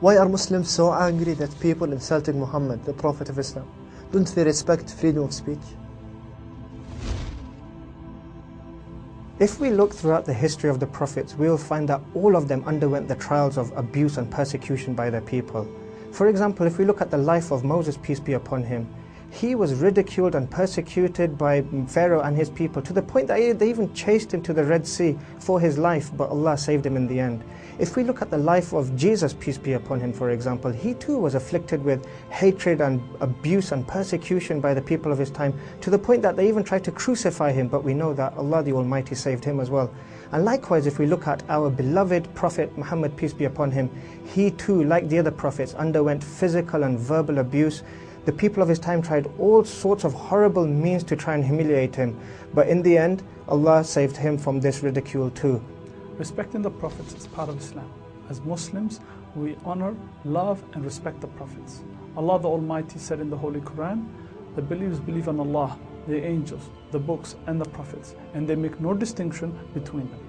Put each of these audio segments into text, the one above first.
Why are Muslims so angry that people insulting Muhammad, the Prophet of Islam? Don't they respect freedom of speech? If we look throughout the history of the Prophets, we will find that all of them underwent the trials of abuse and persecution by their people. For example, if we look at the life of Moses, peace be upon him, he was ridiculed and persecuted by Pharaoh and his people to the point that they even chased him to the Red Sea for his life, but Allah saved him in the end. If we look at the life of Jesus, peace be upon him, for example, he too was afflicted with hatred and abuse and persecution by the people of his time to the point that they even tried to crucify him, but we know that Allah the Almighty saved him as well. And likewise, if we look at our beloved Prophet Muhammad, peace be upon him, he too, like the other prophets, underwent physical and verbal abuse. The people of his time tried all sorts of horrible means to try and humiliate him, but in the end, Allah saved him from this ridicule too. Respecting the prophets is part of Islam. As Muslims, we honor, love and respect the prophets. Allah the Almighty said in the Holy Quran, the believers believe in Allah, the angels, the books and the prophets, and they make no distinction between them.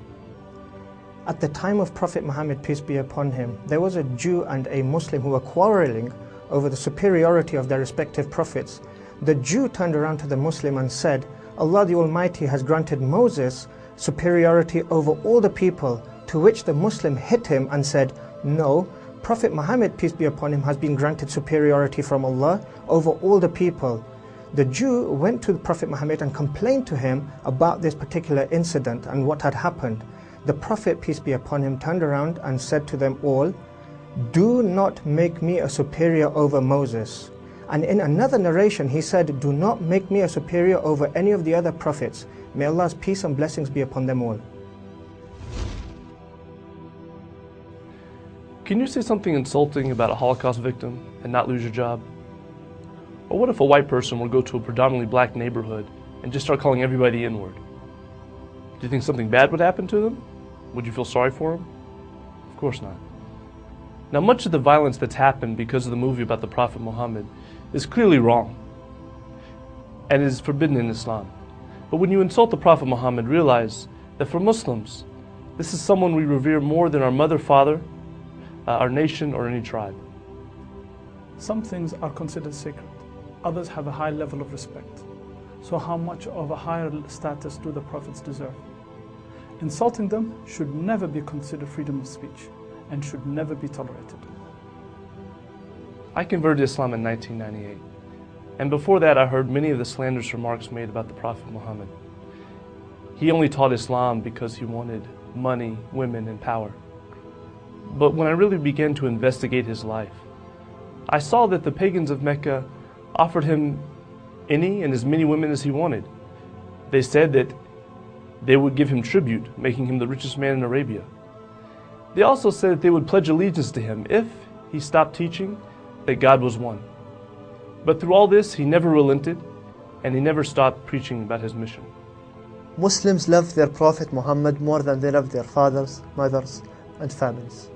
At the time of Prophet Muhammad, peace be upon him, there was a Jew and a Muslim who were quarreling over the superiority of their respective prophets. The Jew turned around to the Muslim and said, Allah the Almighty has granted Moses superiority over all the people, to which the Muslim hit him and said, no, Prophet Muhammad, peace be upon him, has been granted superiority from Allah over all the people. The Jew went to the Prophet Muhammad and complained to him about this particular incident and what had happened. The Prophet, peace be upon him, turned around and said to them all, do not make me a superior over Moses. And in another narration he said, do not make me a superior over any of the other prophets. May Allah's peace and blessings be upon them all. Can you say something insulting about a Holocaust victim and not lose your job? Or what if a white person were to go to a predominantly black neighborhood and just start calling everybody the N-word? Do you think something bad would happen to them? Would you feel sorry for them? Of course not. Now, much of the violence that's happened because of the movie about the Prophet Muhammad is clearly wrong and is forbidden in Islam. But when you insult the Prophet Muhammad, realize that for Muslims, this is someone we revere more than our mother, father, our nation, or any tribe. Some things are considered sacred. Others have a high level of respect. So how much of a higher status do the prophets deserve? Insulting them should never be considered freedom of speech and should never be tolerated. I converted to Islam in 1998, and before that I heard many of the slanderous remarks made about the Prophet Muhammad. He only taught Islam because he wanted money, women, and power. But when I really began to investigate his life, I saw that the pagans of Mecca offered him any and as many women as he wanted. They said that they would give him tribute, making him the richest man in Arabia. They also said that they would pledge allegiance to him if he stopped teaching that God was one. But through all this, he never relented, and he never stopped preaching about his mission. Muslims love their Prophet Muhammad more than they love their fathers, mothers, and families.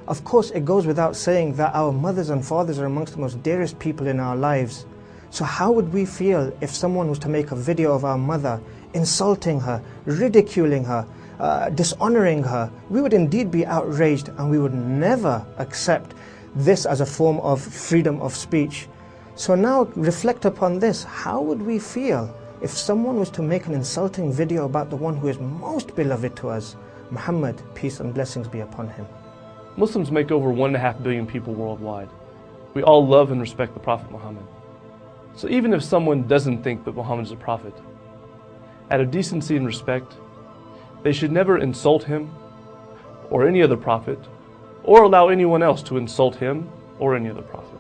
Of course, it goes without saying that our mothers and fathers are amongst the most dearest people in our lives. So how would we feel if someone was to make a video of our mother, insulting her, ridiculing her, dishonoring her? We would indeed be outraged, and we would never accept this as a form of freedom of speech. So now reflect upon this. How would we feel if someone was to make an insulting video about the one who is most beloved to us, Muhammad, peace and blessings be upon him? Muslims make over 1.5 billion people worldwide. We all love and respect the Prophet Muhammad. So even if someone doesn't think that Muhammad is a prophet, out of decency and respect, they should never insult him or any other prophet, or allow anyone else to insult him or any other prophet.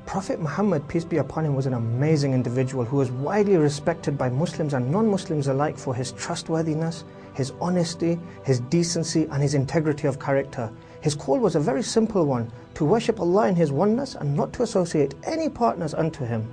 Prophet Muhammad, peace be upon him, was an amazing individual who was widely respected by Muslims and non-Muslims alike for his trustworthiness, his honesty, his decency, and his integrity of character. His call was a very simple one: to worship Allah in His oneness and not to associate any partners unto Him.